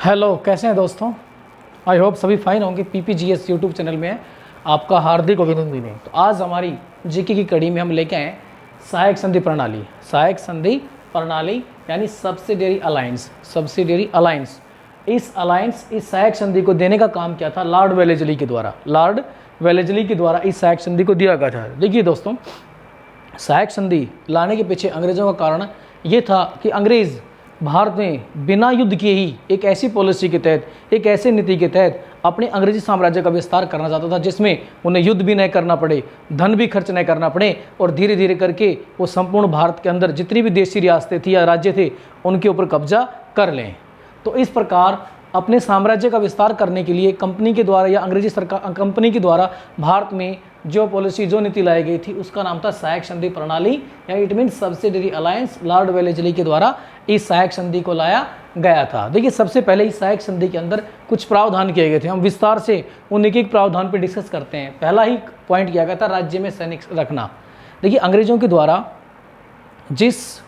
Hello, कैसे हैं दोस्तों। आई होप सभी फाइन होंगे। पीपीजीएस यूट्यूब चैनल में आपका हार्दिक अभिनंदन है। तो आज हमारी जीके की कड़ी में हम लेके आए सहायक संधि प्रणाली। सहायक संधि प्रणाली यानी सब्सिडियरी अलायंस। सब्सिडियरी अलायंस, इस सहायक संधि को देने का काम क्या था? लॉर्ड वेलेस्ली के द्वारा। लॉर्ड वेलेस्ली के द्वारा इस सहायक संधि को दिया गया था। देखिए दोस्तों, सहायक संधि लाने के पीछे अंग्रेजों का कारण ये था कि अंग्रेज भारत में बिना युद्ध के ही एक ऐसी पॉलिसी के तहत, एक ऐसी नीति के तहत अपने अंग्रेजी साम्राज्य का विस्तार करना चाहता था जिसमें उन्हें युद्ध भी नहीं करना पड़े, धन भी खर्च नहीं करना पड़े और धीरे धीरे करके वो संपूर्ण भारत के अंदर जितनी भी देशी रियासतें थी या राज्य थे उनके ऊपर कब्जा कर लें। तो इस प्रकार अपने साम्राज्य का विस्तार करने के लिए कंपनी के द्वारा या अंग्रेजी सरकार कंपनी के द्वारा भारत में जो पॉलिसी, जो नीति लाई गई थी उसका नाम था सहायक संधि प्रणाली या it mean subsidiary alliance. Lord Wellesley के द्वारा इस सहायक संधि को लाया गया था। देखिए, सबसे पहले इस सहायक संधि के अंदर कुछ प्रावधान किए गए थे। हम विस्तार से उन एक प्रावधान पर डिस्कस करते हैं। पहला ही पॉइंट किया गया था राज्य में सैनिक रखना। देखिए, अंग्रेजों के द्वारा जिस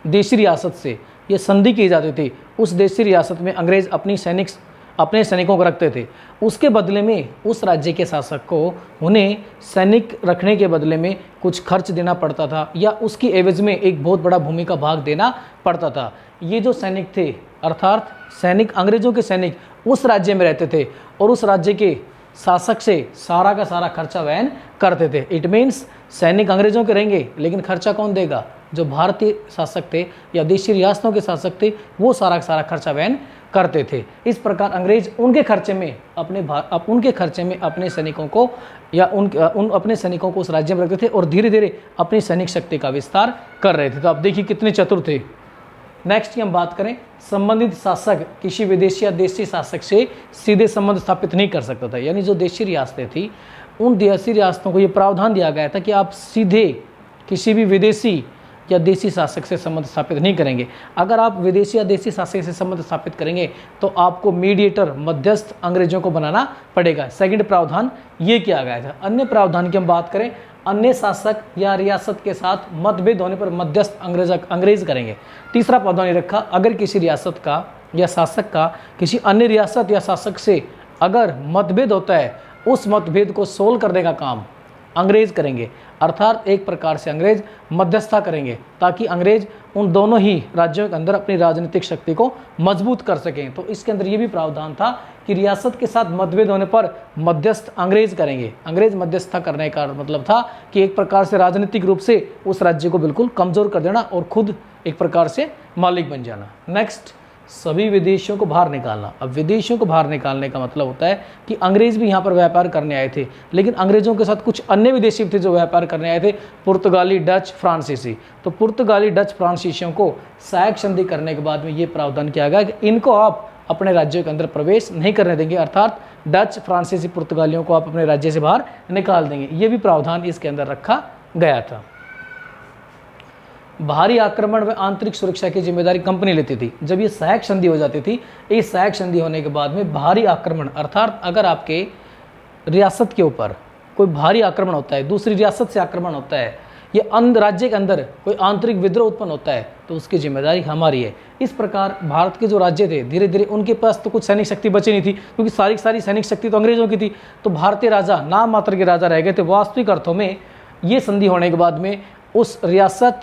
देशी रियासत से ये संधि की जाती थी उस देशी रियासत में अंग्रेज अपने सैनिकों को रखते थे। उसके बदले में उस राज्य के शासक को उन्हें सैनिक रखने के बदले में कुछ खर्च देना पड़ता था या उसकी एवज में एक बहुत बड़ा भूमि का भाग देना पड़ता था। ये जो सैनिक थे, अर्थात सैनिक, अंग्रेजों के सैनिक उस राज्य में रहते थे और उस राज्य के शासक से सारा का सारा खर्चा वहन करते थे। इट मीन्स सैनिक अंग्रेजों के रहेंगे लेकिन खर्चा कौन देगा? जो भारतीय शासक थे या देशी रियासतों के शासक थे वो सारा का सारा खर्चा वहन करते थे। इस प्रकार अंग्रेज उनके खर्चे में अपने सैनिकों को या अपने सैनिकों को उस राज्य में रखते थे और धीरे धीरे अपनी सैनिक शक्ति का विस्तार कर रहे थे। तो आप देखिए कितने चतुर थे। नेक्स्ट की हम बात करें, संबंधित शासक किसी विदेशी या देशी शासक से सीधे संबंध स्थापित नहीं कर सकता था। यानी जो देशी रियासतें थी उन देशी रियासतों को ये प्रावधान दिया गया था कि आप सीधे किसी भी विदेशी या देशी शासक से संबंध स्थापित नहीं करेंगे। अगर आप विदेशी या देशी शासक से संबंध स्थापित करेंगे तो आपको मीडिएटर, मध्यस्थ अंग्रेजों को बनाना पड़ेगा। सेकंड प्रावधान ये किया गया था। अन्य प्रावधान की हम बात करें, अन्य शासक या रियासत के साथ मतभेद होने पर मध्यस्थ अंग्रेज करेंगे। तीसरा प्रावधान ये रखा, अगर किसी रियासत का या शासक का किसी अन्य रियासत या शासक से अगर मतभेद होता है, उस मतभेद को सोल्व करने का काम अंग्रेज करेंगे। अर्थात एक प्रकार से अंग्रेज मध्यस्थता करेंगे ताकि अंग्रेज उन दोनों ही राज्यों के अंदर अपनी राजनीतिक शक्ति को मजबूत कर सकें। तो इसके अंदर ये भी प्रावधान था कि रियासत के साथ मतभेद होने पर मध्यस्थ अंग्रेज करेंगे। अंग्रेज मध्यस्थता करने का मतलब था कि एक प्रकार से राजनीतिक रूप से उस राज्य को बिल्कुल कमजोर कर देना और खुद एक प्रकार से मालिक बन जाना। नेक्स्ट, सभी विदेशियों को बाहर निकालना। अब विदेशियों को बाहर निकालने का मतलब होता है कि अंग्रेज भी यहाँ पर व्यापार करने आए थे लेकिन अंग्रेजों के साथ कुछ अन्य विदेशी थे जो व्यापार करने आए थे, पुर्तगाली, डच, फ्रांसीसी। तो पुर्तगाली, डच, फ्रांसीसियों को सहायक संधि करने के बाद में ये प्रावधान किया गया कि इनको आप अपने राज्यों के अंदर प्रवेश नहीं करने देंगे। अर्थात डच, फ्रांसीसी, पुर्तगालियों को आप अपने राज्य से बाहर निकाल देंगे। ये भी प्रावधान इसके अंदर रखा गया था। बाहरी आक्रमण व आंतरिक सुरक्षा की जिम्मेदारी कंपनी लेती थी। जब ये सहायक संधि हो जाती थी, इस सहायक संधि होने के बाद में बाहरी आक्रमण, अर्थात अगर आपके रियासत के ऊपर कोई भारी आक्रमण होता है, दूसरी रियासत से आक्रमण होता है या राज्य के अंदर कोई आंतरिक विद्रोह उत्पन्न होता है तो उसकी जिम्मेदारी हमारी है। इस प्रकार भारत के जो राज्य थे धीरे धीरे उनके पास तो कुछ सैनिक शक्ति बची नहीं थी क्योंकि सारी सैनिक शक्ति तो अंग्रेजों की थी। तो भारतीय राजा नाम मात्र के राजा रह गए थे। वास्तविक अर्थों में ये संधि होने के बाद में उस रियासत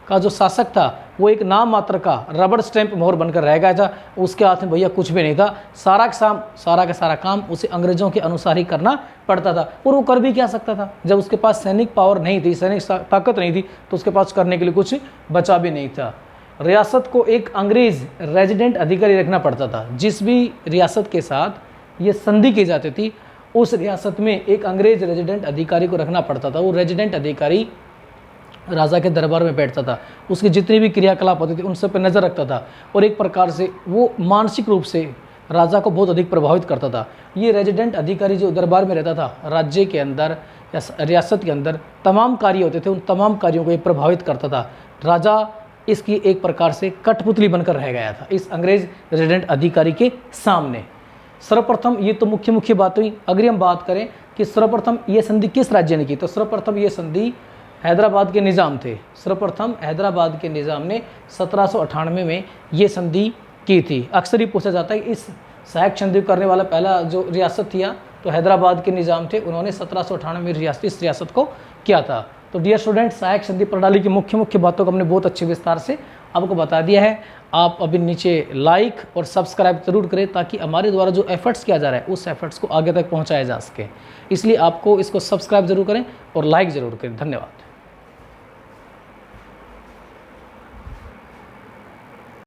का जो शासक था वो एक नाम मात्र का रबड़ स्टैंप मोहर बनकर रह गया था। उसके हाथ में भैया कुछ भी नहीं था। सारा का सारा काम उसे अंग्रेजों के अनुसार ही करना पड़ता था। और वो कर भी क्या सकता था? जब उसके पास सैनिक पावर नहीं थी, सैनिक ताकत नहीं थी तो उसके पास करने के लिए कुछ बचा भी नहीं था। रियासत को एक अंग्रेज रेजिडेंट अधिकारी रखना पड़ता था। जिस भी रियासत के साथ ये संधि की जाती थी उस रियासत में एक अंग्रेज रेजिडेंट अधिकारी को रखना पड़ता था। वो रेजिडेंट अधिकारी राजा के दरबार में बैठता था, उसकी जितनी भी क्रियाकलाप होती थी उन सब पर नज़र रखता था और एक प्रकार से वो मानसिक रूप से राजा को बहुत अधिक प्रभावित करता था। ये रेजिडेंट अधिकारी जो दरबार में रहता था, राज्य के अंदर या रियासत के अंदर तमाम कार्य होते थे, उन तमाम कार्यों को ये प्रभावित करता था। राजा इसकी एक प्रकार से कठपुतली बनकर रह गया था इस अंग्रेज रेजिडेंट अधिकारी के सामने। सर्वप्रथम ये तो मुख्य बात हुई। अगर हम बात करें कि सर्वप्रथम ये संधि किस राज्य ने की, तो सर्वप्रथम ये संधि हैदराबाद के निज़ाम थे। सर्वप्रथम हैदराबाद के निज़ाम ने 1798 में ये संधि की थी। अक्सर ही पूछा जाता है कि इस सहायक संधि करने वाला पहला जो रियासत थी तो हैदराबाद के निज़ाम थे, उन्होंने 1798 में इस रियासत को किया था। तो डियर स्टूडेंट, सहायक संधि प्रणाली की मुख्य मुख्य बातों को हमने बहुत अच्छे विस्तार से आपको बता दिया है। आप अभी नीचे लाइक और सब्सक्राइब जरूर करें ताकि हमारे द्वारा जो एफर्ट्स किया जा रहा है उस एफर्ट्स को आगे तक पहुंचाया जा सके। इसलिए आपको इसको सब्सक्राइब जरूर करें और लाइक जरूर करें। धन्यवाद।